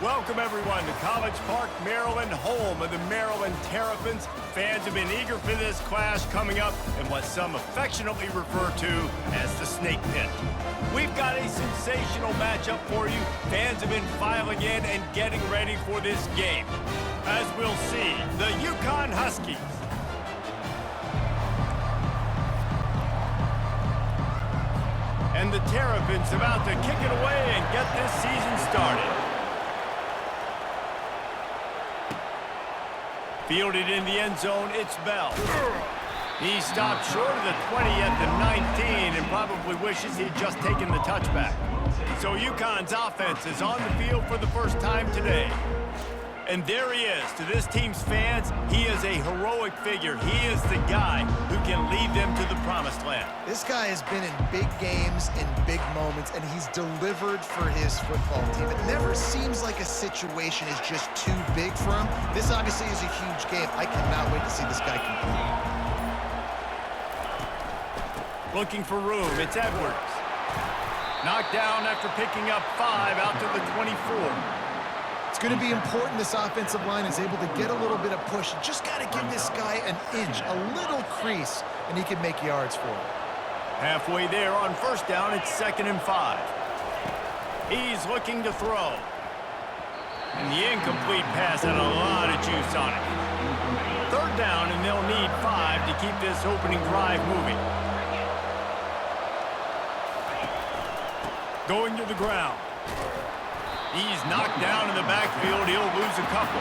Welcome, everyone, to College Park, Maryland, home of the Maryland Terrapins. Fans have been eager for this clash coming up in what some affectionately refer to as the Snake Pit. We've got a sensational matchup for you. Fans have been filing in and getting ready for this game. As we'll see, the UCONN Huskies. And the Terrapins about to kick it away and get this season started. Fielded in the end zone, it's Bell. He stopped short of the 20 at the 19 and probably wishes he'd just taken the touchback. So UConn's offense is on the field for the first time today. And there he is. To this team's fans, he is a heroic figure. He is the guy who can lead them to the promised land. This guy has been in big games, in big moments, and he's delivered for his football team. It never seems like a situation is just too big for him. This obviously is a huge game. I cannot wait to see this guy compete. Looking for room, it's Edwards. Knocked down after picking up 5 out to the 24. It's going to be important this offensive line is able to get a little bit of push. You just got to give this guy an inch, a little crease, and he can make yards for it. Halfway there on first down, it's 2nd and 5. He's looking to throw. And the incomplete pass had a lot of juice on it. 3rd down, and they'll need 5 to keep this opening drive moving. Going to the ground. He's knocked down in the backfield. He'll lose a couple.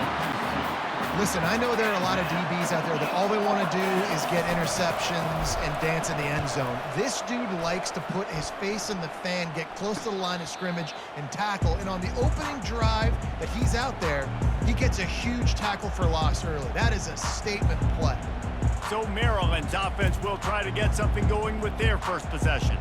Listen, I know there are a lot of DBs out there that all they want to do is get interceptions and dance in the end zone. This dude likes to put his face in the fan, get close to the line of scrimmage, and tackle. And on the opening drive that he's out there, he gets a huge tackle for loss early. That is a statement play. So Maryland's offense will try to get something going with their first possession.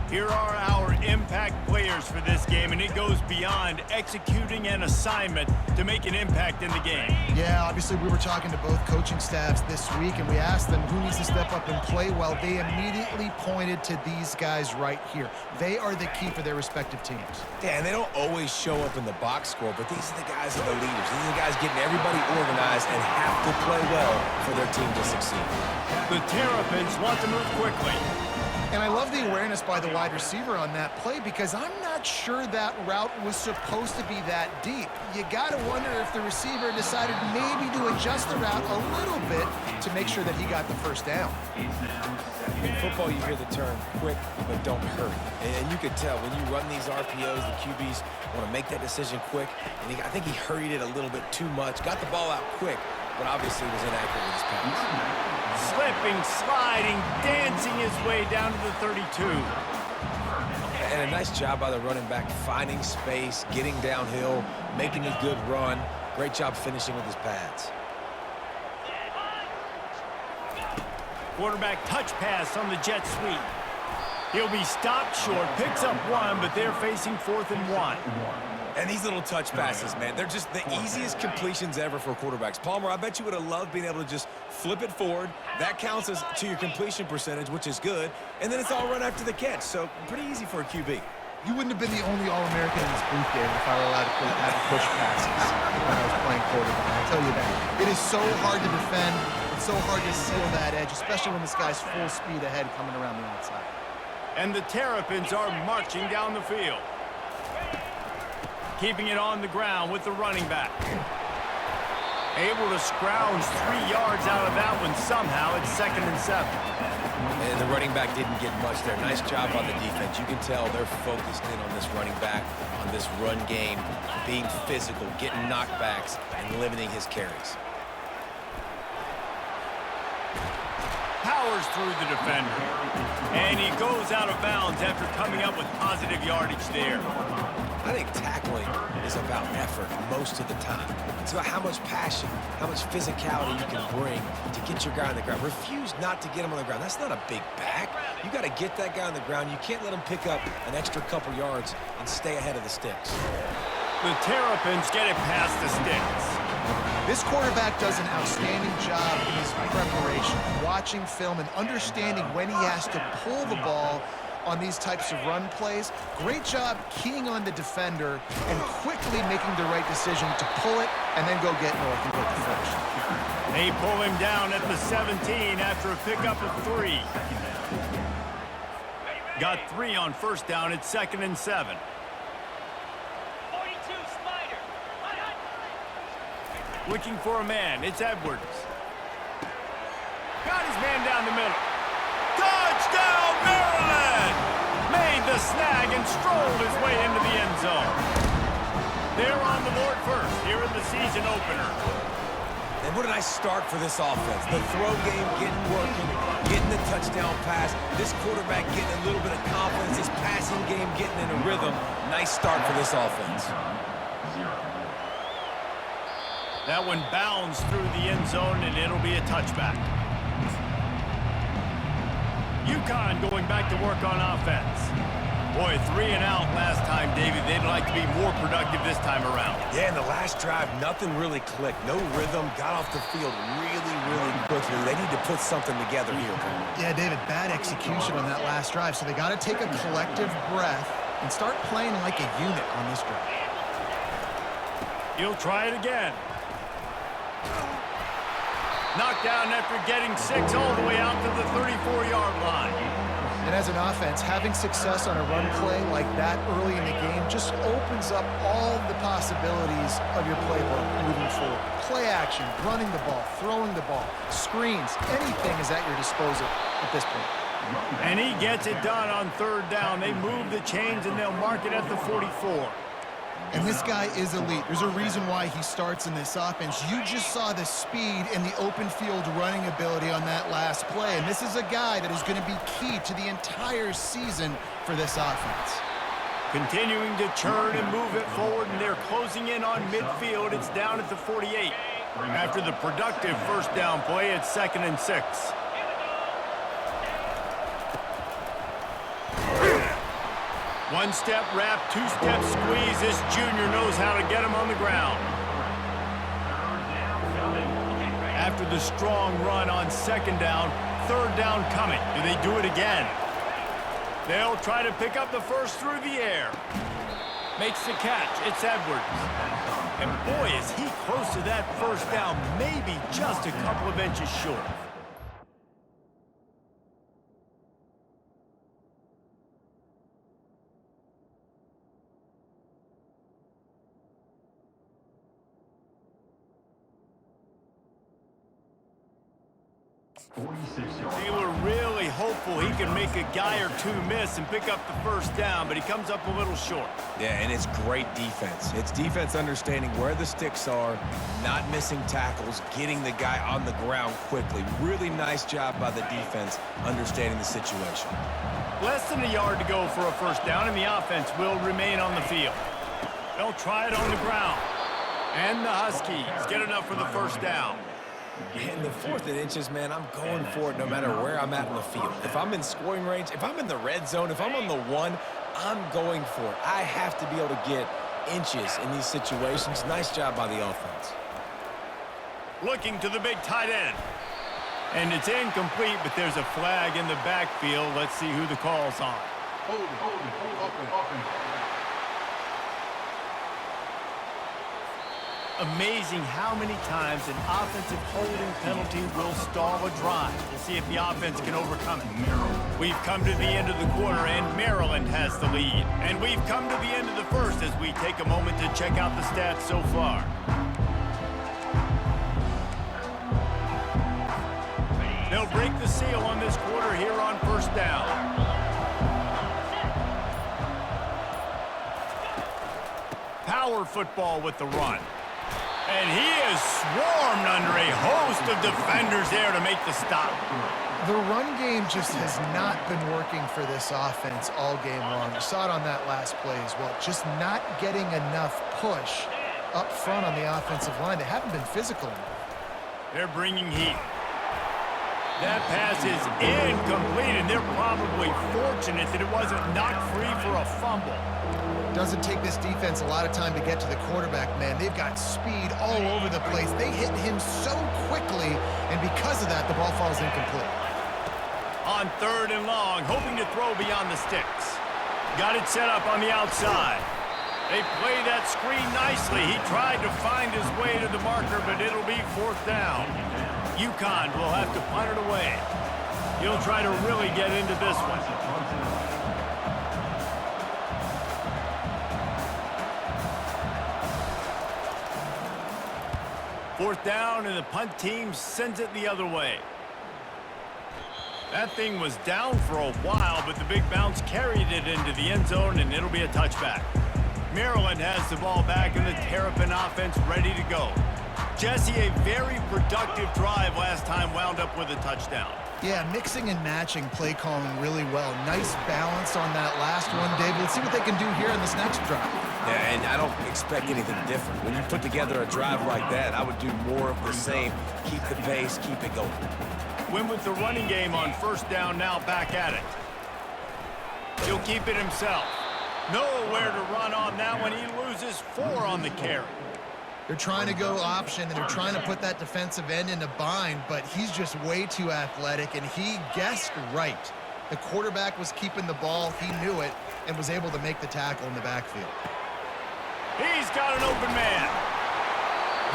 Here are our impact players for this game, and it goes beyond executing an assignment to make an impact in the game. Yeah, obviously we were talking to both coaching staffs this week, and we asked them who needs to step up and play well. They immediately pointed to these guys right here. They are the key for their respective teams. Yeah, and they don't always show up in the box score, but these are the guys that are the leaders. These are the guys getting everybody organized and have to play well for their team to succeed. The Terrapins want to move quickly. And I love the awareness by the wide receiver on that play because I'm not sure that route was supposed to be that deep. You got to wonder if the receiver decided maybe to adjust the route a little bit to make sure that he got the first down. In football, you hear the term quick, but don't hurry. And you can tell when you run these RPOs, the QBs want to make that decision quick. And I think he hurried it a little bit too much, got the ball out quick, but obviously was inaccurate with his pass. Slipping, sliding, dancing his way down to the 32. And a nice job by the running back, finding space, getting downhill, making a good run. Great job finishing with his pads. Quarterback touch pass on the jet sweep. He'll be stopped short, picks up 1, but they're facing 4th and 1. And these little touch passes, man, they're just the easiest completions ever for quarterbacks. Palmer, I bet you would have loved being able to just flip it forward. That counts as to your completion percentage, which is good. And then it's all run after the catch, so pretty easy for a QB. You wouldn't have been the only All-American in this booth game if I were allowed to have push passes when I was playing quarterback. I'll tell you that. It is so hard to defend. It's so hard to seal that edge, especially when this guy's full speed ahead coming around the outside. And the Terrapins are marching down the field. Keeping it on the ground with the running back. Able to scrounge 3 yards out of that one somehow. It's 2nd and 7. And the running back didn't get much there. Nice job on the defense. You can tell they're focused in on this running back, on this run game, being physical, getting knockbacks, and limiting his carries. Powers through the defender. And he goes out of bounds after coming up with positive yardage there. I think tackling is about effort most of the time. It's about how much passion, how much physicality you can bring to get your guy on the ground. Refuse not to get him on the ground. That's not a big back. You got to get that guy on the ground. You can't let him pick up an extra couple yards and stay ahead of the sticks. The Terrapins get it past the sticks. This quarterback does an outstanding job in his preparation, watching film and understanding when he has to pull the ball on these types of run plays. Great job keying on the defender and quickly making the right decision to pull it and then go get North and get the first. They pull him down at the 17 after a pickup of 3. Got 3 on first down. It's 2nd and 7. 42 Spider. Looking for a man. It's Edwards. Got his man down the middle. Touchdown, Maryland! Made the snag and strolled his way into the end zone. They're on the board first here in the season opener. And what a nice start for this offense. The throw game getting working, getting the touchdown pass. This quarterback getting a little bit of confidence. This passing game getting in a rhythm. Nice start for this offense. That one bounds through the end zone, and it'll be a touchback. UConn going back to work on offense. Boy, 3 and out last time, David. They'd like to be more productive this time around. Yeah, in the last drive, nothing really clicked. No rhythm. Got off the field really quickly. They need to put something together here. Yeah, David, bad execution on that last drive, so they got to take a collective breath and start playing like a unit on this drive. He'll try it again. Knocked down after getting 6 all the way out to the 34-yard line. And as an offense, having success on a run play like that early in the game just opens up all the possibilities of your playbook moving forward. Play action, running the ball, throwing the ball, screens, anything is at your disposal at this point. And he gets it done on 3rd down. They move the chains, and they'll mark it at the 44. And this guy is elite. There's a reason why he starts in this offense. You just saw the speed and the open field running ability on that last play. And this is a guy that is going to be key to the entire season for this offense. Continuing to churn and move it forward, and they're closing in on midfield. It's down at the 48. After the productive first down play, it's 2nd and 6. One-step wrap, two-step squeeze. This junior knows how to get him on the ground. After the strong run on 2nd down, 3rd down coming. Do they do it again? They'll try to pick up the first through the air. Makes the catch. It's Edwards. And boy, is he close to that first down, maybe just a couple of inches short. They were really hopeful he could make a guy or two miss and pick up the first down, but he comes up a little short. Yeah, and it's great defense. It's defense understanding where the sticks are, not missing tackles, getting the guy on the ground quickly. Really nice job by the defense understanding the situation. Less than a yard to go for a first down, and the offense will remain on the field. They'll try it on the ground. And the Huskies get enough for the first down. In the 4th and inches, man, I'm going for it no matter where I'm at in the field. If I'm in scoring range, if I'm in the red zone, if I'm on the 1, I'm going for it. I have to be able to get inches in these situations. Nice job by the offense. Looking to the big tight end. And it's incomplete, but there's a flag in the backfield. Let's see who the call's on. Hold open. Amazing how many times an offensive holding penalty will stall a drive. We'll see if the offense can overcome it. We've come to the end of the quarter, and Maryland has the lead. And we've come to the end of the first as we take a moment to check out the stats so far. They'll break the seal on this quarter here on first down. Power football with the run. And he is swarmed under a host of defenders there to make the stop. The run game just has not been working for this offense all game long. You saw it on that last play as well. Just not getting enough push up front on the offensive line. They haven't been physical enough. They're bringing heat. That pass is incomplete, and they're probably fortunate that it wasn't knocked free for a fumble. Doesn't take this defense a lot of time to get to the quarterback, man. They've got speed all over the place. They hit him so quickly, and because of that, the ball falls incomplete. on 3rd and long, hoping to throw beyond the sticks. Got it set up on the outside. They play that screen nicely. He tried to find his way to the marker, but it'll be 4th down. UCONN will have to punt it away. He'll try to really get into this one. Fourth down, and the punt team sends it the other way. That thing was down for a while, but the big bounce carried it into the end zone, and it'll be a touchback. Maryland has the ball back, and the Terrapin offense ready to go. Jesse, a very productive drive last time wound up with a touchdown. Yeah, mixing and matching play calling really well. Nice balance on that last one, David. Let's see what they can do here in this next drive. Yeah, and I don't expect anything different. When you put together a drive like that, I would do more of the same. Keep the pace, keep it going. Win with the running game on 1st down, now back at it. He'll keep it himself. Nowhere to run on that one. He loses 4 on the carry. They're trying to go option, and they're trying to put that defensive end in a bind, but he's just way too athletic, and he guessed right. The quarterback was keeping the ball. He knew it and was able to make the tackle in the backfield. He's got an open man.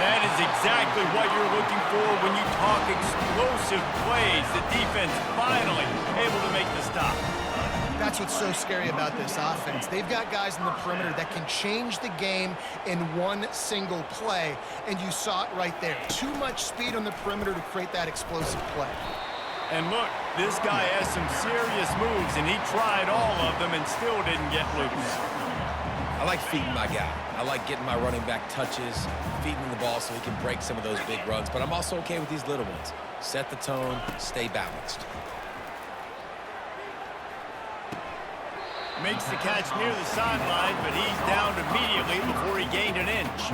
That is exactly what you're looking for when you talk explosive plays. The defense finally able to make the stop. That's what's so scary about this offense. They've got guys in the perimeter that can change the game in one single play, and you saw it right there. Too much speed on the perimeter to create that explosive play. And look, this guy has some serious moves, and he tried all of them and still didn't get loose. I like feeding my guy. I like getting my running back touches, feeding him the ball so he can break some of those big runs, but I'm also okay with these little ones. Set the tone, stay balanced. Makes the catch near the sideline, but he's downed immediately before he gained an inch.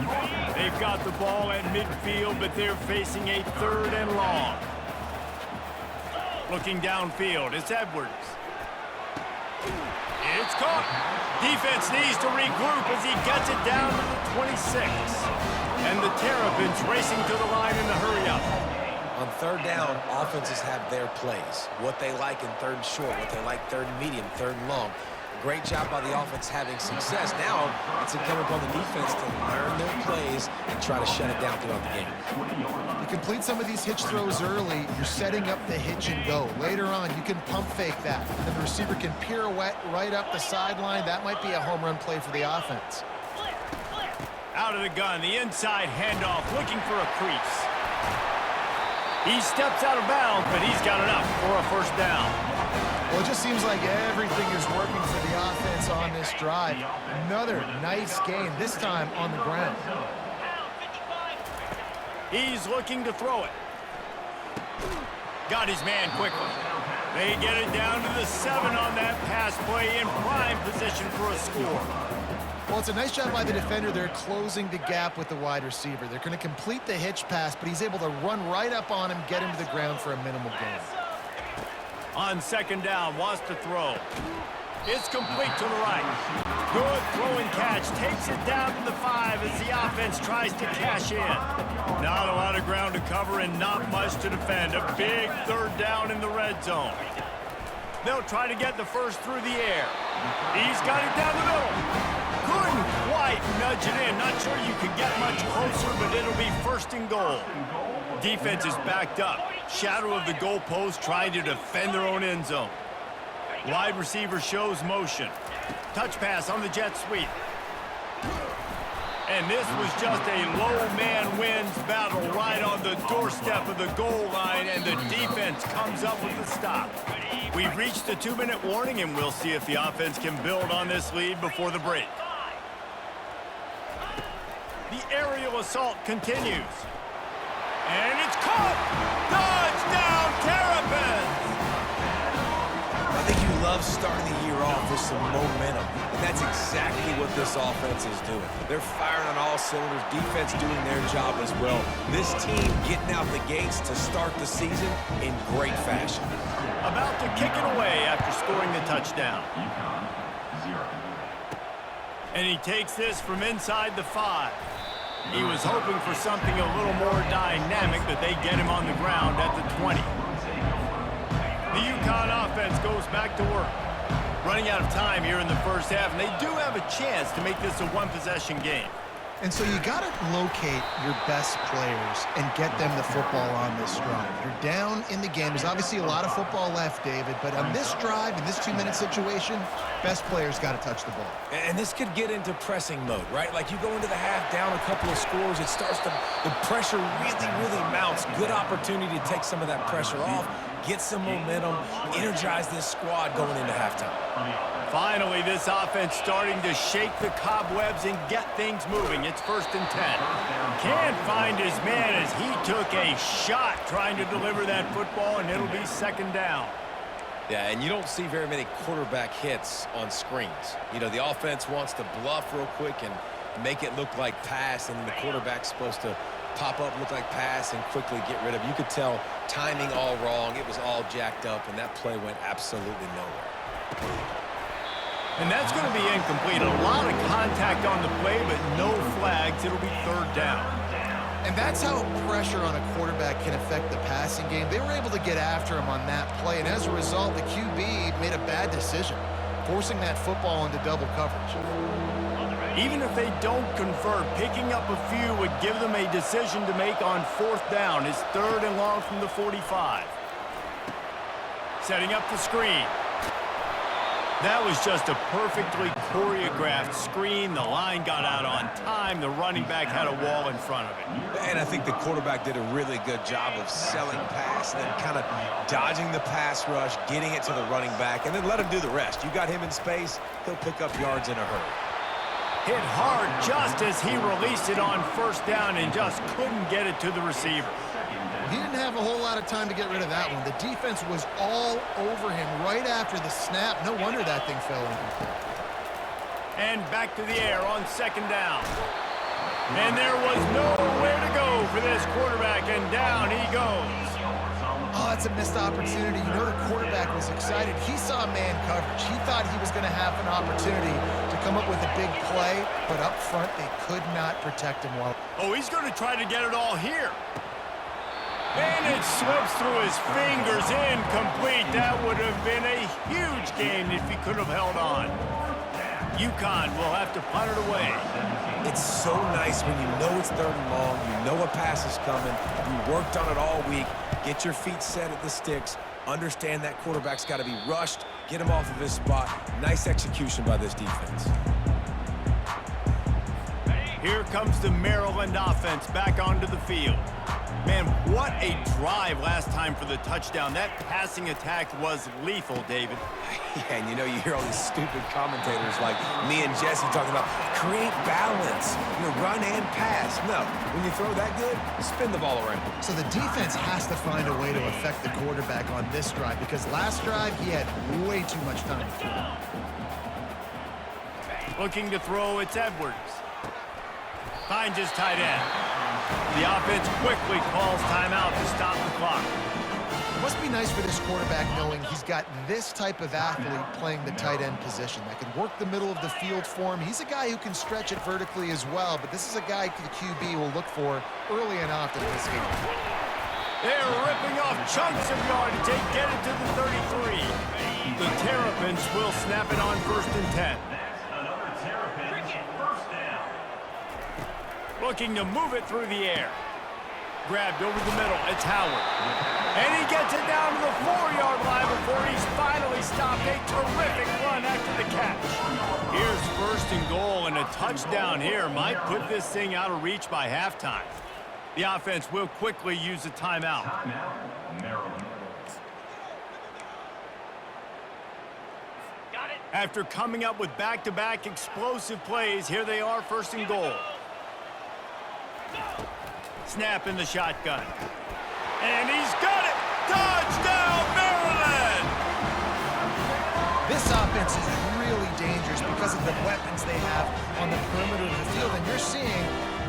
They've got the ball at midfield, but they're facing a 3rd and long. Looking downfield, it's Edwards. It's caught. Defense needs to regroup as he gets it down to the 26. And the Terrapins racing to the line in the hurry-up. On 3rd down, offenses have their plays. What they like in 3rd and short, what they like 3rd and medium, 3rd and long. Great job by the offense having success. Now, it's incumbent upon the defense to learn their plays and try to shut it down throughout the game. You complete some of these hitch throws early, you're setting up the hitch and go. Later on, you can pump fake that. And the receiver can pirouette right up the sideline. That might be a home run play for the offense. Out of the gun, the inside handoff, looking for a crease. He steps out of bounds, but he's got enough for a 1st down. Well, it just seems like everything is working for the offense on this drive. Another nice game, this time on the ground. He's looking to throw it. Got his man quickly. They get it down to the 7 on that pass play, in prime position for a score. Well, it's a nice job by the defender. They're closing the gap with the wide receiver. They're going to complete the hitch pass, but he's able to run right up on him, get him to the ground for a minimal gain. On 2nd down, wants to throw. It's complete to the right. Good throw and catch. Takes it down to the 5 as the offense tries to cash in. Not a lot of ground to cover and not much to defend. A big 3rd down in the red zone. They'll try to get the 1st through the air. He's got it down the middle. Couldn't quite nudge it in. Not sure you could get much closer, but it'll be 1st and goal. Defense is backed up. Shadow of the goalpost, trying to defend their own end zone. Wide receiver shows motion. Touch pass on the jet sweep. And this was just a low man wins battle right on the doorstep of the goal line, and the defense comes up with the stop. We've reached the 2-minute warning, and we'll see if the offense can build on this lead before the break. The aerial assault continues. And it's caught! Touchdown, Terrapins! I think you love starting the year off with some momentum, and that's exactly what this offense is doing. They're firing on all cylinders, defense doing their job as well. This team getting out the gates to start the season in great fashion. About to kick it away after scoring the touchdown. And he takes this from inside the 5. He was hoping for something a little more dynamic, but they get him on the ground at the 20. The The UConn offense goes back to work. Running out of time here in the first half, and they do have a chance to make this a one-possession game. And so you got to locate your best players and get them the football on this drive. You're down in the game. There's obviously a lot of football left, David, but on this drive, in this 2-minute situation, best players got to touch the ball. And this could get into pressing mode, right? Like you go into the half down a couple of scores, it starts to, the pressure really mounts. Good opportunity to take some of that pressure off, get some momentum, energize this squad going into halftime. Finally, this offense starting to shake the cobwebs and get things moving. It's 1st and 10. Can't find his man as he took a shot trying to deliver that football, and it'll be 2nd down. Yeah, and you don't see very many quarterback hits on screens. You know, the offense wants to bluff real quick and make it look like pass, and then the quarterback's supposed to pop up, look like pass, and quickly get rid of it. You could tell timing all wrong. It was all jacked up, and that play went absolutely nowhere. And that's going to be incomplete. A lot of contact on the play, but no flags. It'll be 3rd down. And that's how pressure on a quarterback can affect the passing game. They were able to get after him on that play, and as a result, the QB made a bad decision, forcing that football into double coverage. Even if they don't convert, picking up a few would give them a decision to make on 4th down. It's 3rd and long from the 45. Setting up the screen. That was just a perfectly choreographed screen. The line got out on time. The running back had a wall in front of it. And I think the quarterback did a really good job of selling pass, and then kind of dodging the pass rush, getting it to the running back, and then let him do the rest. You got him in space, he'll pick up yards in a hurry. Hit hard just as he released it on 1st down and just couldn't get it to the receiver. He didn't have a whole lot of time to get rid of that one. The defense was all over him right after the snap. No wonder that thing fell in. And back to the air on 2nd down. And there was nowhere to go for this quarterback, and down he goes. Oh, that's a missed opportunity. You know the quarterback was excited. He saw man coverage. He thought he was going to have an opportunity to come up with a big play, but up front they could not protect him well. Oh, he's going to try to get it all here. And it slips through his fingers, incomplete. That would have been a huge gain if he could have held on. UConn will have to punt it away. It's so nice when you know it's 3rd and long, you know a pass is coming, you worked on it all week, get your feet set at the sticks, understand that quarterback's got to be rushed, get him off of his spot. Nice execution by this defense. Here comes the Maryland offense back onto the field. Man, what a drive last time for the touchdown. That passing attack was lethal, David. Yeah, and you know, you hear all these stupid commentators like me and Jesse talking about create balance, you know, run and pass. No, when you throw that good, spin the ball around. So the defense has to find a way to affect the quarterback on this drive, because last drive he had way too much time to throw. Looking to throw, it's Edwards. Finds his tight end. The offense quickly calls timeout to stop the clock. It must be nice for this quarterback knowing he's got this type of athlete playing the tight end position that can work the middle of the field for him. He's a guy who can stretch it vertically as well, but this is a guy the QB will look for early and often in this game. They're ripping off chunks of yardage. They get it to the 33. The Terrapins will snap it on 1st and 10. Looking to move it through the air. Grabbed over the middle. It's Howard. And he gets it down to the 4-yard line before he's finally stopped. A terrific run after the catch. Here's 1st and goal, and a touchdown here might put this thing out of reach by halftime. The offense will quickly use a timeout. After coming up with back-to-back explosive plays, here they are, 1st and goal. Snap in the shotgun. And he's got it! Touchdown, Maryland! This offense is really dangerous because of the weapons they have on the perimeter of the field. And you're seeing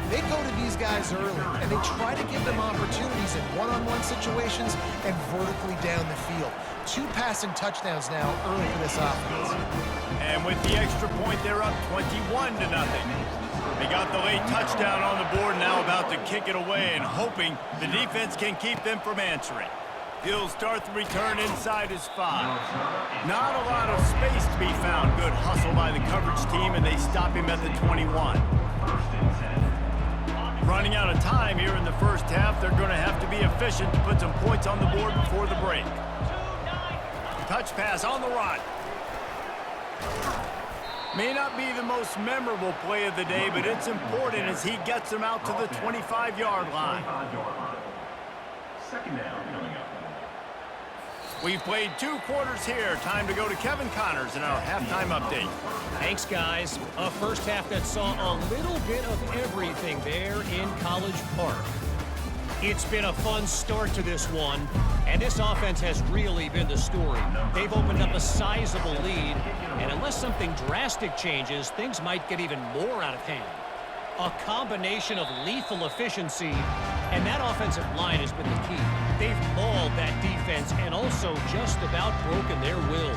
they go to these guys early, and they try to give them opportunities in one-on-one situations and vertically down the field. 2 passing touchdowns now early for this offense. And with the extra point, they're up 21-0. They got the late touchdown on the board, now about to kick it away and hoping the defense can keep them from answering. He'll start the return inside his 5. Not a lot of space to be found. Good hustle by the coverage team, and they stop him at the 21. Running out of time here in the first half. They're going to have to be efficient to put some points on the board before the break. Touch pass on the run. May not be the most memorable play of the day, but it's important as he gets them out to the 25-yard line. Second down coming up. We've played 2 quarters here. Time to go to Kevin Connors in our halftime update. Thanks, guys. A first half that saw a little bit of everything there in College Park. It's been a fun start to this one, and this offense has really been the story. They've opened up a sizable lead, and unless something drastic changes, things might get even more out of hand. A combination of lethal efficiency, and that offensive line has been the key. They've mauled that defense and also just about broken their will.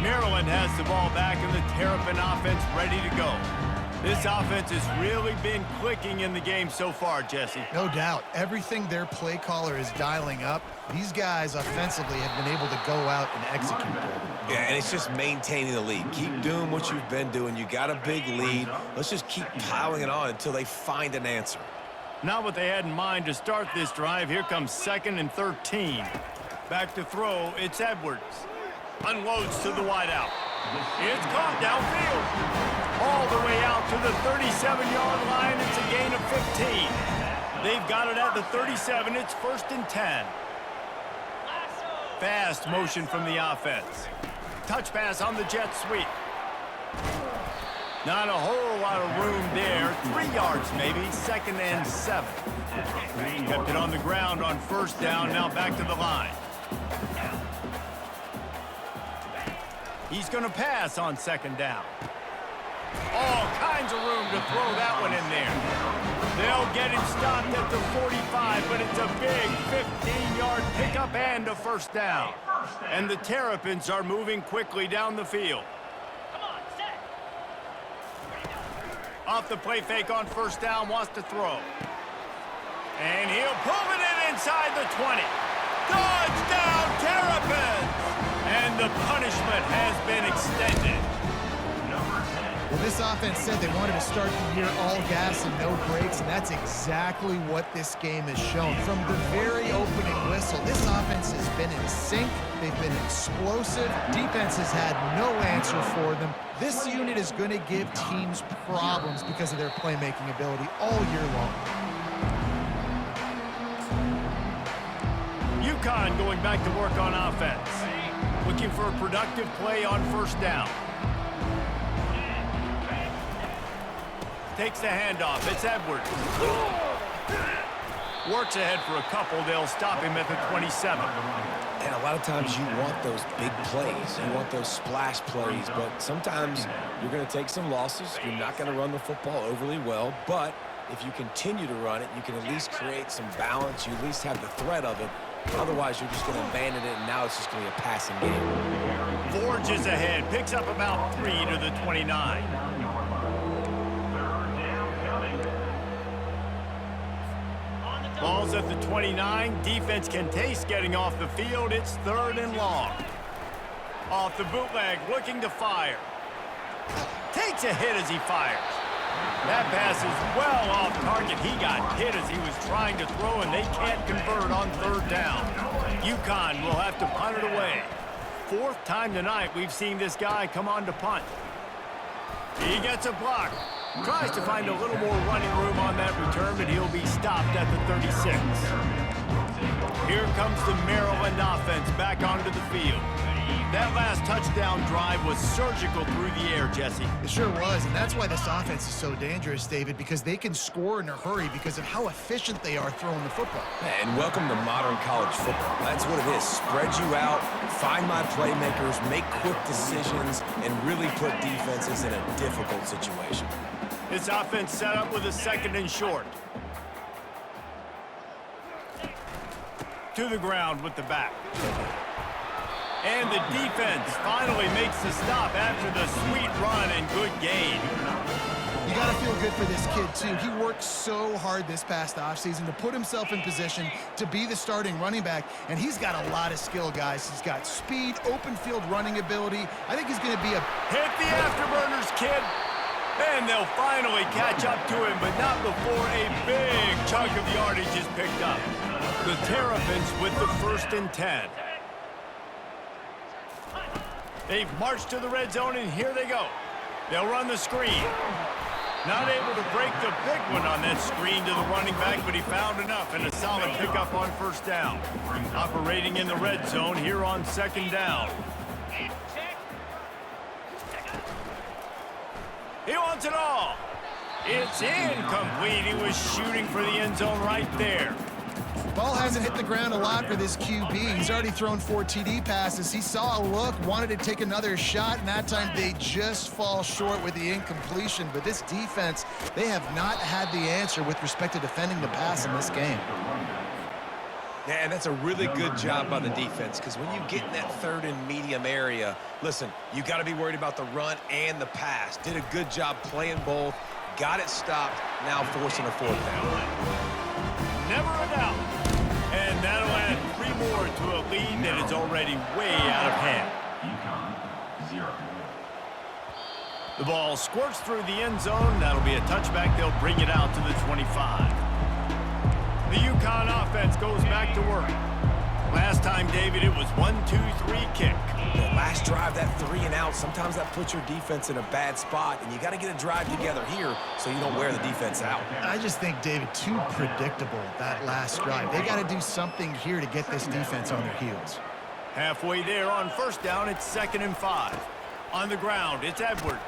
Maryland has the ball back and the Terrapin offense ready to go. This offense has really been clicking in the game so far, Jesse. No doubt. Everything their play caller is dialing up, these guys offensively have been able to go out and execute. Yeah, and it's just maintaining the lead. Keep doing what you've been doing. You got a big lead. Let's just keep piling it on until they find an answer. Not what they had in mind to start this drive. Here comes 2nd and 13. Back to throw, it's Edwards. Unloads to the wideout. It's caught downfield. All the way out to the 37-yard line. It's a gain of 15. They've got it at the 37. It's 1st and 10. Fast motion from the offense. Touch pass on the jet sweep. Not a whole lot of room there. 3 yards maybe. 2nd and 7. Kept it on the ground on 1st down. Now back to the line. He's going to pass on 2nd down. All kinds of room to throw that one in there. They'll get him stopped at the 45, but it's a big 15-yard pickup and a 1st down. And the Terrapins are moving quickly down the field. Off the play fake on 1st down, wants to throw. And he'll pull it in inside the 20. Touchdown, Terrapins! And the punishment has been extended. Well, this offense said they wanted to start the year all gas and no brakes, and that's exactly what this game has shown. From the very opening whistle, this offense has been in sync. They've been explosive. Defense has had no answer for them. This unit is going to give teams problems because of their playmaking ability all year long. UCONN going back to work on offense. Looking for a productive play on 1st down. Takes the handoff. It's Edwards. Works ahead for a couple. They'll stop him at the 27. And a lot of times you want those big plays. You want those splash plays. But sometimes you're going to take some losses. You're not going to run the football overly well. But if you continue to run it, you can at least create some balance. You at least have the threat of it. Otherwise, you're just going to abandon it, and now it's just going to be a passing game. Forges ahead. Picks up about 3 to the 29. Ball's at the 29. Defense can taste getting off the field. It's 3rd and long. Off the bootleg, looking to fire. Takes a hit as he fires. That pass is well off target. He got hit as he was trying to throw, and they can't convert on 3rd down. UConn will have to punt it away. 4th time tonight we've seen this guy come on to punt. He gets a block. Tries to find a little more running room on that return, but he'll be stopped at the 36. Here comes the Maryland offense back onto the field. That last touchdown drive was surgical through the air, Jesse. It sure was, and that's why this offense is so dangerous, David, because they can score in a hurry because of how efficient they are throwing the football. And welcome to modern college football. That's what it is. Spread you out, find my playmakers, make quick decisions, and really put defenses in a difficult situation. This offense set up with a 2nd and short. To the ground with the back. And the defense finally makes the stop after the sweet run and good gain. You got to feel good for this kid, too. He worked so hard this past offseason to put himself in position to be the starting running back, and he's got a lot of skill, guys. He's got speed, open field running ability. I think he's going to be a... Hit the afterburners, kid. And they'll finally catch up to him, but not before a big chunk of yardage is picked up. The Terrapins with the 1st and 10. They've marched to the red zone, and here they go. They'll run the screen. Not able to break the big one on that screen to the running back, but he found enough and a solid pickup on 1st down. Operating in the red zone here on 2nd down. He wants it all. It's incomplete. He was shooting for the end zone right there. Ball hasn't hit the ground a lot for this QB. He's already thrown 4 TD passes. He saw a look, wanted to take another shot, and that time they just fall short with the incompletion. But this defense, they have not had the answer with respect to defending the pass in this game. Yeah, and that's a really good job by the defense, because when you get in that 3rd and medium area, listen, you got to be worried about the run and the pass. Did a good job playing both, got it stopped, now forcing a 4th down. Never a doubt. And that'll add 3 more to a lead that is already way out of hand. UCONN 0. The ball squirts through the end zone. That'll be a touchback. They'll bring it out to the 25. The UConn offense goes back to work. Last time, David, it was 1-2-3 kick. The last drive, that 3 and out, sometimes that puts your defense in a bad spot, and you got to get a drive together here so you don't wear the defense out. I just think, David, too predictable, that last drive. They got to do something here to get this defense on their heels. Halfway there on 1st down, it's 2nd and 5. On the ground, it's Edwards.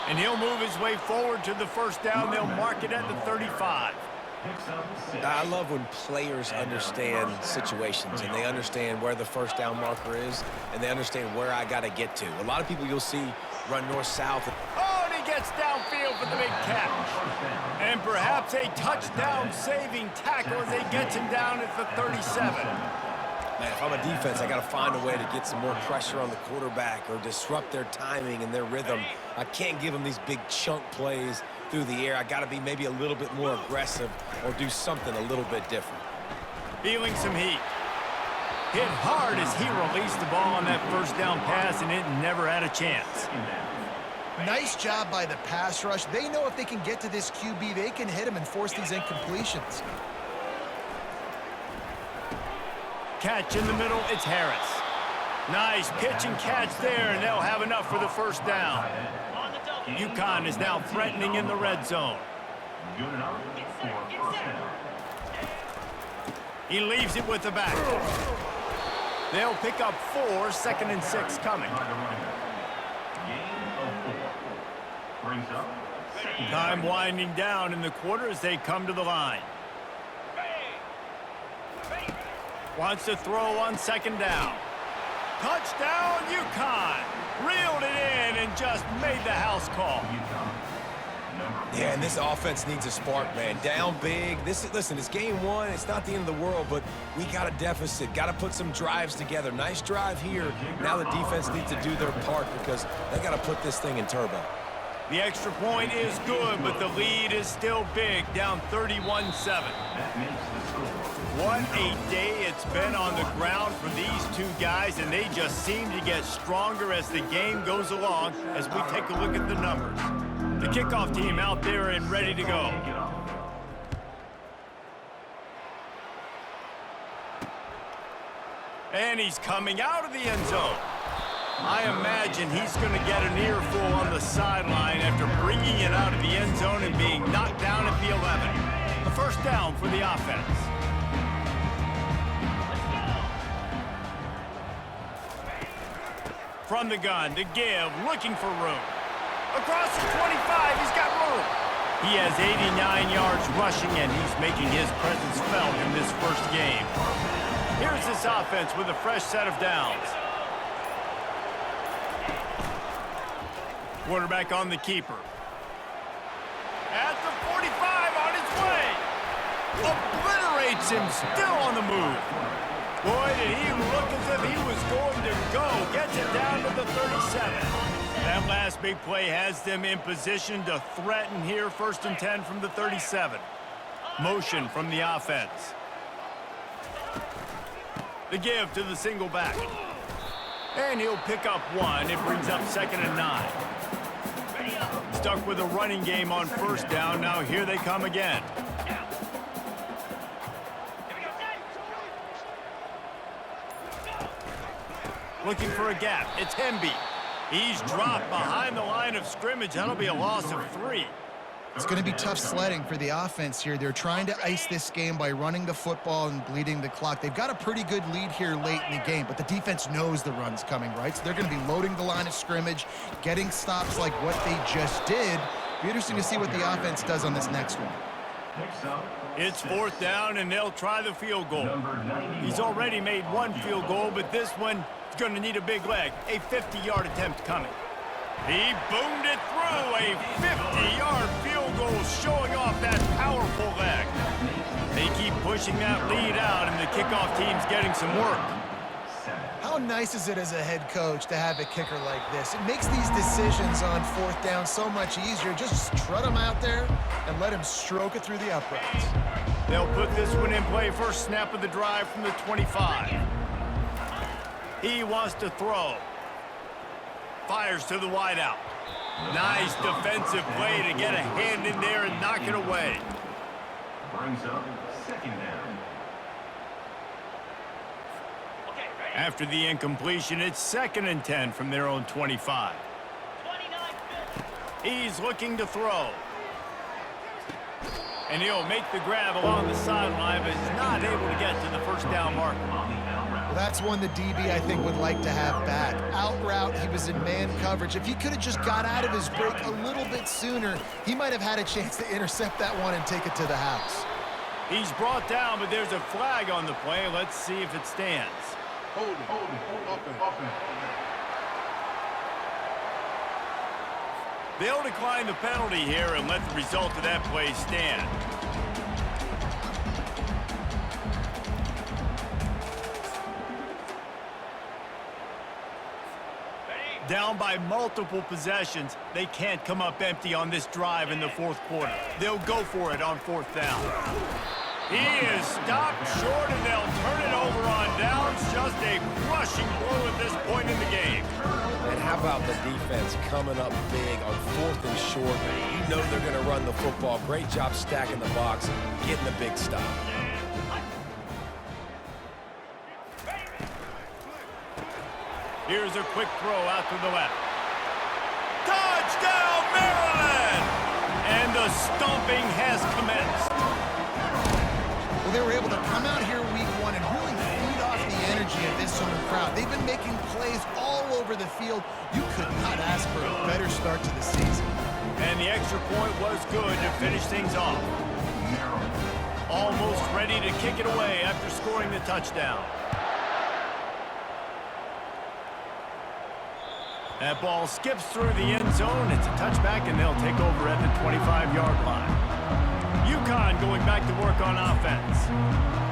And he'll move his way forward to the 1st down. They'll mark it at the 35. I love when players understand situations and they understand where the 1st down marker is and they understand where I got to get to. A lot of people you'll see run north-south. Oh, and he gets downfield for the big catch. And perhaps a touchdown-saving tackle as he gets him down at the 37. Man, if I'm a defense, I got to find a way to get some more pressure on the quarterback or disrupt their timing and their rhythm. I can't give them these big chunk plays through the air. I got to be maybe a little bit more aggressive or do something a little bit different. Feeling some heat. Hit hard as he released the ball on that 1st down pass, and it never had a chance. Nice job by the pass rush. They know if they can get to this QB, they can hit him and force these incompletions. Catch in the middle, it's Harris. Nice pitch and catch there, and they'll have enough for the 1st down. UConn is now threatening in the red zone. Good enough for 1st down. He leaves it with the back. They'll pick up 4, 2nd and 6 coming. Gain of 4. Brings up 2nd. Time winding down in the quarter as they come to the line. Wants to throw on 2nd down. Touchdown, UConn. Reeled it in and just made the house call. Yeah, and this offense needs a spark, man. Down big. Listen, it's game 1. It's not the end of the world, but we got a deficit. Got to put some drives together. Nice drive here. Now the defense needs to do their part because they got to put this thing in turbo. The extra point is good, but the lead is still big, down 31-7. That makes the score. What a day it's been on the ground for these 2 guys, and they just seem to get stronger as the game goes along as we take a look at the numbers. The kickoff team out there and ready to go. And he's coming out of the end zone. I imagine he's going to get an earful on the sideline after bringing it out of the end zone and being knocked down at the 11. The 1st down for the offense. From the gun to give, looking for room. Across the 25, he's got room. He has 89 yards rushing, and he's making his presence felt in this 1st game. Here's this offense with a fresh set of downs. Quarterback on the keeper. At the 45, on his way. Obliterates him, still on the move. Boy, did he look as if he was going to go. Gets it down to the 37. That last big play has them in position to threaten here, 1st and 10 from the 37. Motion from the offense. The give to the single back. And he'll pick up one. It brings up 2nd and 9. Stuck with a running game on 1st down. Now here they come again. Looking for a gap. It's Hemby. He's dropped behind the line of scrimmage. That'll be a loss of 3. It's going to be tough sledding for the offense here. They're trying to ice this game by running the football and bleeding the clock. They've got a pretty good lead here late in the game, but the defense knows the run's coming, right? So they're going to be loading the line of scrimmage, getting stops like what they just did. Be interesting to see what the offense does on this next one. It's 4th down, and they'll try the field goal. He's already made one field goal, but this one is going to need a big leg. A 50-yard attempt coming. He boomed it through. A 50-yard field goal showing off that powerful leg. They keep pushing that lead out, and the kickoff team's getting some work. How nice is it as a head coach to have a kicker like this? It makes these decisions on 4th down so much easier. Just trot him out there and let him stroke it through the uprights. They'll put this one in play. First snap of the drive from the 25. He wants to throw. Fires to the wideout. Nice defensive play to get a hand in there and knock it away. Brings up 2nd down. After the incompletion, it's 2nd and 10 from their own 25. He's looking to throw. And he'll make the grab along the sideline, but is not able to get to the 1st down marker. Well, that's one the DB, I think, would like to have back. Out route, he was in man coverage. If he could have just got out of his break a little bit sooner, he might have had a chance to intercept that one and take it to the house. He's brought down, but there's a flag on the play. Let's see if it stands. Hold it. They'll decline the penalty here and let the result of that play stand. Down by multiple possessions, they can't come up empty on this drive in the 4th quarter. They'll go for it on 4th down. He is stopped short, and they'll turn it over on downs. Just a crushing blow at this point in the game. And how about the defense coming up big on 4th and short? You know they're going to run the football. Great job stacking the box, getting the big stop. Here's a quick throw out to the left. Touchdown, Maryland! And the stomping has commenced. Well, they were able to come out here week 1 and really feed off the energy of this home crowd. They've been making plays all over the field. You could not ask for a better start to the season. And the extra point was good to finish things off. Almost ready to kick it away after scoring the touchdown. That ball skips through the end zone. It's a touchback, and they'll take over at the 25-yard line. UConn going back to work on offense.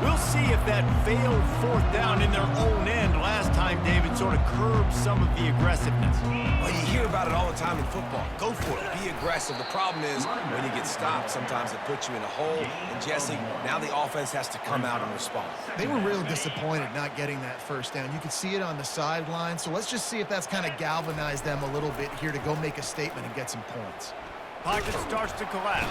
We'll see if that failed 4th down in their own end last time, David, sort of curbed some of the aggressiveness. Well, you hear about it all the time in football. Go for it. Be aggressive. The problem is when you get stopped, sometimes it puts you in a hole. And, Jesse, now the offense has to come out and respond. They were real disappointed not getting that 1st down. You could see it on the sideline. So let's just see if that's kind of galvanized them a little bit here to go make a statement and get some points. Pocket starts to collapse.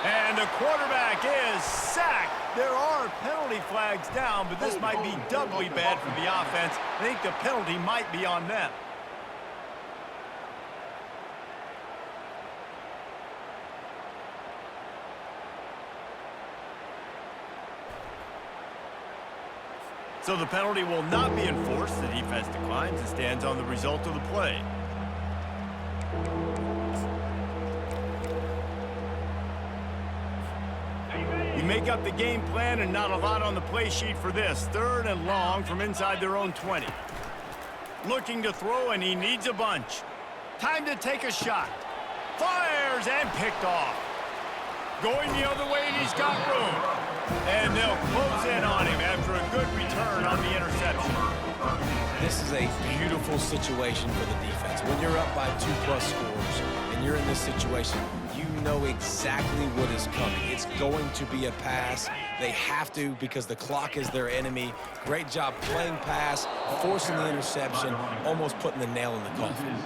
And the quarterback is sacked. There are penalty flags down, but this might be doubly bad for the offense. I think the penalty might be on them. So the penalty will not be enforced. The defense declines and stands on the result of the play. You make up the game plan and not a lot on the play sheet for this. 3rd and long from inside their own 20. Looking to throw, and he needs a bunch. Time to take a shot. Fires and picked off. Going the other way, and he's got room. And they'll close in on him after a good return on the interception. This is a beautiful situation for the defense. When you're up by 2+ scores and you're in this situation, you know exactly what is coming. It's going to be a pass. They have to because the clock is their enemy. Great job playing pass, forcing the interception, almost putting the nail in the coffin.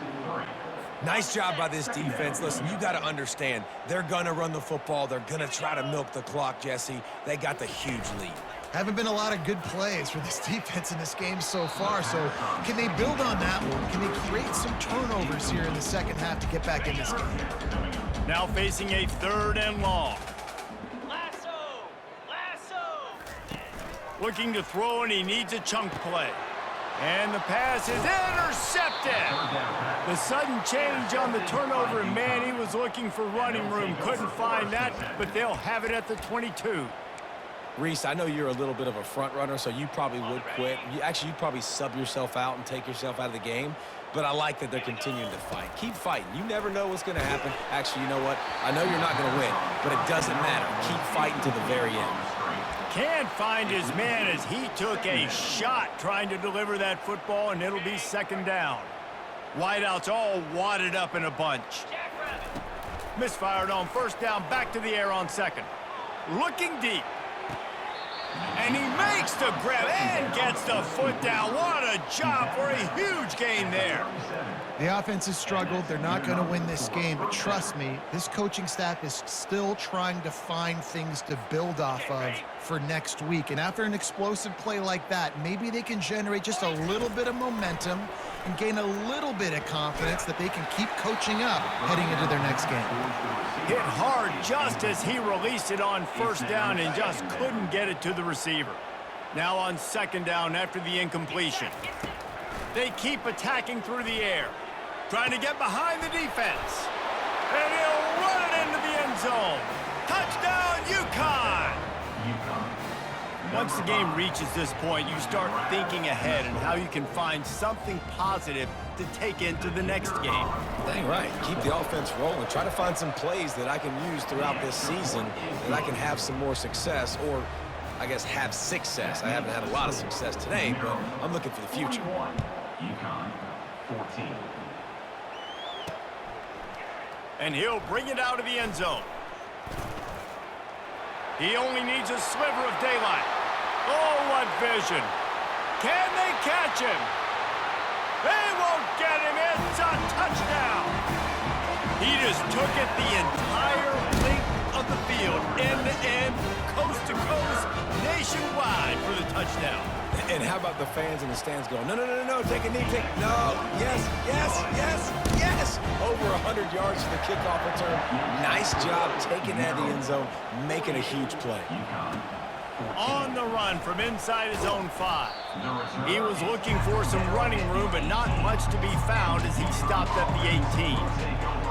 Nice job by this defense. Listen, you got to understand, they're going to run the football. They're going to try to milk the clock, Jesse. They got the huge lead. Haven't been a lot of good plays for this defense in this game so far, so can they build on that one? Can they create some turnovers here in the second half to get back in this game? Now facing a 3rd and long. Lasso! Lasso! Looking to throw, and he needs a chunk play. And the pass is intercepted. The sudden change on the turnover, and man, he was looking for running room. Couldn't find that, but they'll have it at the 22. Reese, I know you're a little bit of a front runner, so you probably would quit. You'd probably sub yourself out and take yourself out of the game. But I like that they're continuing to fight. Keep fighting. You never know what's going to happen. Actually, you know what? I know you're not going to win, but it doesn't matter. Keep fighting to the very end. Can't find his man as he took a shot trying to deliver that football, and it'll be 2nd down. Wideouts all wadded up in a bunch. Misfired on 1st down, back to the air on 2nd. Looking deep. And he makes the grab and gets the foot down. What a job for a huge gain there. The offense has struggled. They're not going to win this game, but trust me, this coaching staff is still trying to find things to build off of for next week. And after an explosive play like that, maybe they can generate just a little bit of momentum and gain a little bit of confidence that they can keep coaching up heading into their next game. Hit hard just as he released it on 1st down and just couldn't get it to the receiver. Now on 2nd down after the incompletion. They keep attacking through the air, trying to get behind the defense. And he'll run it into the end zone. Touchdown, UCONN! Once the game reaches this point, you start thinking ahead and how you can find something positive to take into the next game. Dang right. Keep the offense rolling. Try to find some plays that I can use throughout this season that I can have some more success, or I guess have success. I haven't had a lot of success today, but I'm looking for the future. UCONN 14. And he'll bring it out of the end zone. He only needs a sliver of daylight. Oh, what vision. Can they catch him? They won't get him. It's a touchdown. He just took it the entire length of the field, end to end, coast to coast, nationwide for the touchdown. And how about the fans in the stands going, no, no, no, no, no, take a knee, no, yes, yes, yes, yes. Over 100 yards to the kickoff return. Nice job taking that in the end zone, making a huge play. On the run from inside his own 5. He was looking for some running room, but not much to be found as he stopped at the 18.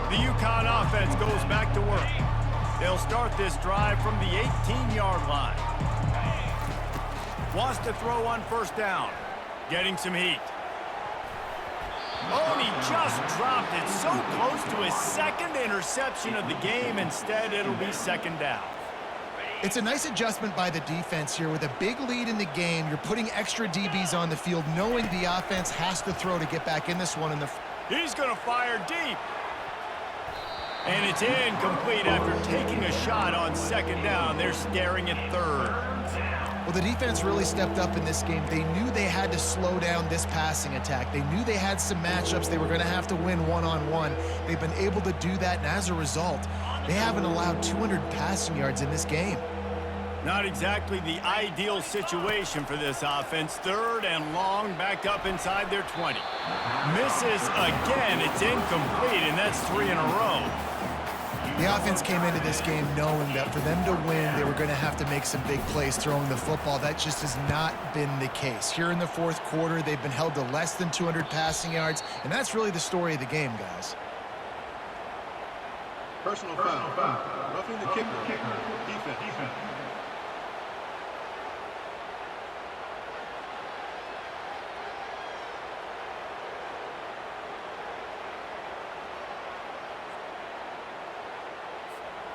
The UConn offense goes back to work. They'll start this drive from the 18-yard line. Wants to throw on 1st down. Getting some heat. Oh, and he just dropped it so close to his 2nd interception of the game. Instead, it'll be 2nd down. It's a nice adjustment by the defense here. With a big lead in the game, you're putting extra DBs on the field, knowing the offense has to throw to get back in this one. He's going to fire deep. And it's incomplete after taking a shot on 2nd down. They're staring at 3rd. Well, the defense really stepped up in this game. They knew they had to slow down this passing attack. They knew they had some matchups they were going to have to win one-on-one. They've been able to do that, and as a result, they haven't allowed 200 passing yards in this game. Not exactly the ideal situation for this offense. 3rd and long, back up inside their 20. Misses again. It's incomplete, and that's 3 in a row. The offense came into this game knowing that for them to win, they were going to have to make some big plays throwing the football. That just has not been the case. Here in the 4th quarter, they've been held to less than 200 passing yards, and that's really the story of the game, guys. Personal foul. Roughing the kicker. Defense.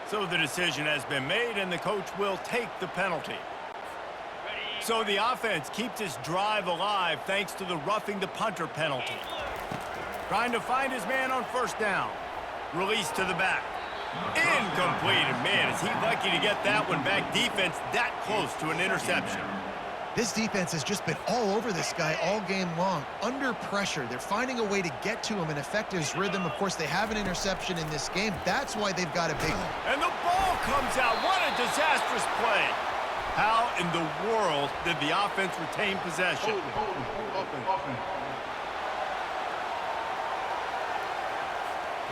So the decision has been made, and the coach will take the penalty. So the offense keeps this drive alive thanks to the roughing the punter penalty. Trying to find his man on first down. Release to the back. Incomplete. And man, is he lucky to get that one back. Defense that close to an interception. This defense has just been all over this guy all game long. Under pressure, they're finding a way to get to him and affect his rhythm. Of course, they have an interception in this game. That's why they've got a big one. And the ball comes out. What a disastrous play. How in the world did the offense retain possession? Offense.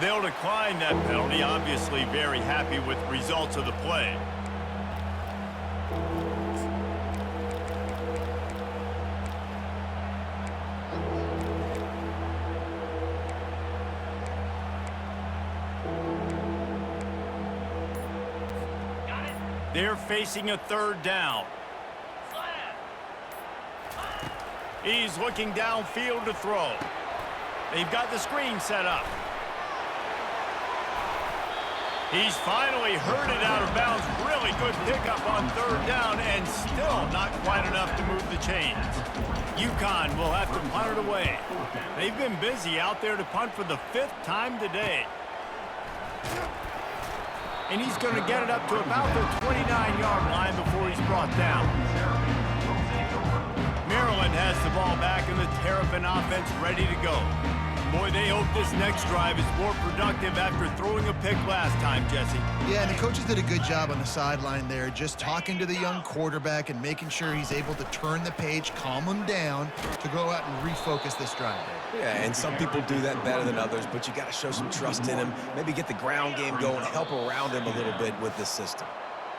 They'll decline that penalty. Obviously very happy with the results of the play. They're facing a third down. He's looking downfield to throw. They've got the screen set up. He's finally herded out of bounds. Really good pickup on third down, and still not quite enough to move the chains. UConn will have to punt it away. They've been busy out there to punt for the 5th time today. And he's going to get it up to about the 29-yard line before he's brought down. Maryland has the ball back and the Terrapin offense ready to go. Boy, they hope this next drive is more productive after throwing a pick last time, Jesse. Yeah, and the coaches did a good job on the sideline there, just talking to the young quarterback and making sure he's able to turn the page, calm him down to go out and refocus this drive. Yeah, and some people do that better than others, but you got to show some trust in him. Maybe get the ground game going, help around him a little bit with this system.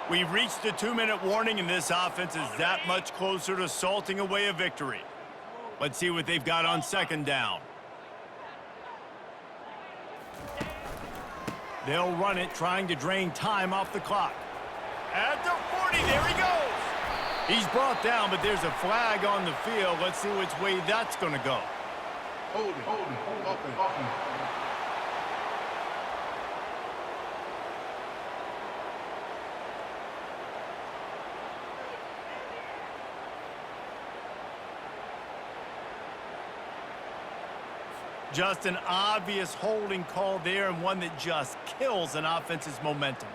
We've reached the 2-minute warning, and this offense is that much closer to salting away a victory. Let's see what they've got on second down. They'll run it, trying to drain time off the clock. At the 40, there he goes. He's brought down, but there's a flag on the field. Let's see which way that's going to go. Hold it. Offense. Just an obvious holding call there, and one that just kills an offense's momentum.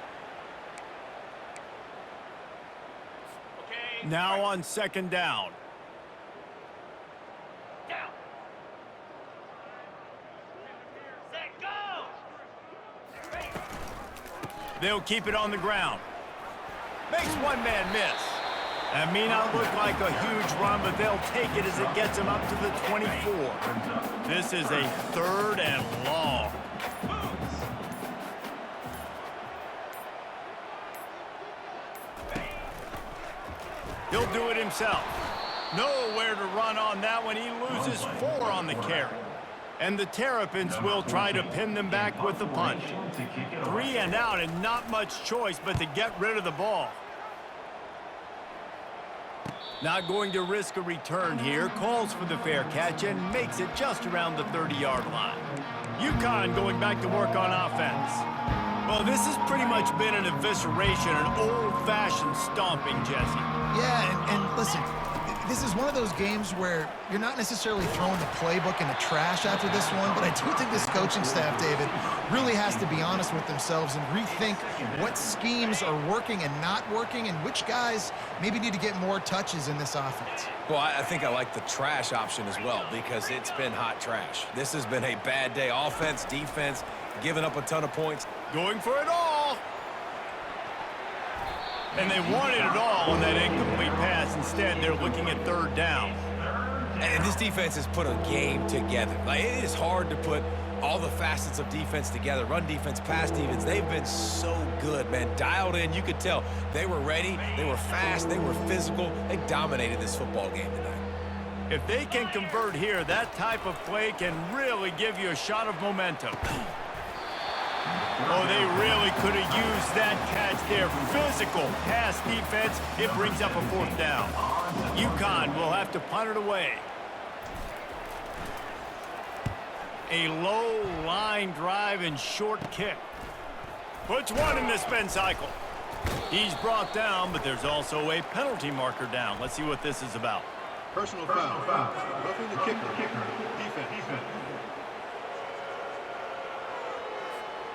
Okay. Now on second down. Down. Set, go. Ready. They'll keep it on the ground. Makes one man miss. That may not look like a huge run, but they'll take it as it gets them up to the 24. This is a 3rd and long. He'll do it himself. Nowhere to run on that one. He loses 4 on the carry. And the Terrapins will try to pin them back with the punt. 3 and out, and not much choice but to get rid of the ball. Not going to risk a return here. Calls for the fair catch and makes it just around the 30-yard line. UConn going back to work on offense. Well, this has pretty much been an evisceration, an old-fashioned stomping, Jesse. Yeah, and listen, this is one of those games where you're not necessarily throwing the playbook in the trash after this one, but I do think this coaching staff, David, really has to be honest with themselves and rethink what schemes are working and not working and which guys maybe need to get more touches in this offense. Well, I think I like the trash option as well because it's been hot trash. This has been a bad day. Offense, defense, giving up a ton of points. Going for it all. And they wanted it all on that incomplete pass. Instead, they're looking at third down. And this defense has put a game together. Like, it is hard to put all the facets of defense together. Run defense, pass defense. They've been so good, man. Dialed in. You could tell they were ready. They were fast. They were physical. They dominated this football game tonight. If they can convert here, that type of play can really give you a shot of momentum. Oh, they really could have used that catch there. Physical pass defense. It brings up a 4th down. UConn will have to punt it away. A low line drive and short kick. Puts one in the spin cycle. He's brought down, but there's also a penalty marker down. Let's see what this is about. Personal foul. Roughing the kicker. Defense.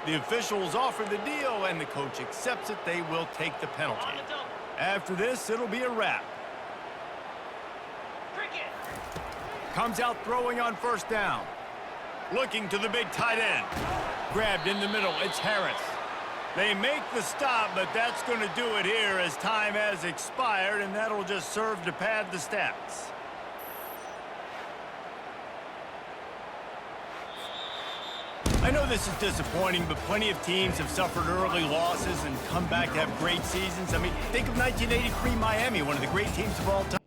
The officials offer the deal, and the coach accepts it. They will take the penalty. On the double. After this, it'll be a wrap. Cricket. Comes out throwing on first down. Looking to the big tight end. Grabbed in the middle. It's Harris. They make the stop, but that's going to do it here as time has expired, and that'll just serve to pad the stats. I know this is disappointing, but plenty of teams have suffered early losses and come back to have great seasons. I mean, think of 1983 Miami, one of the great teams of all time.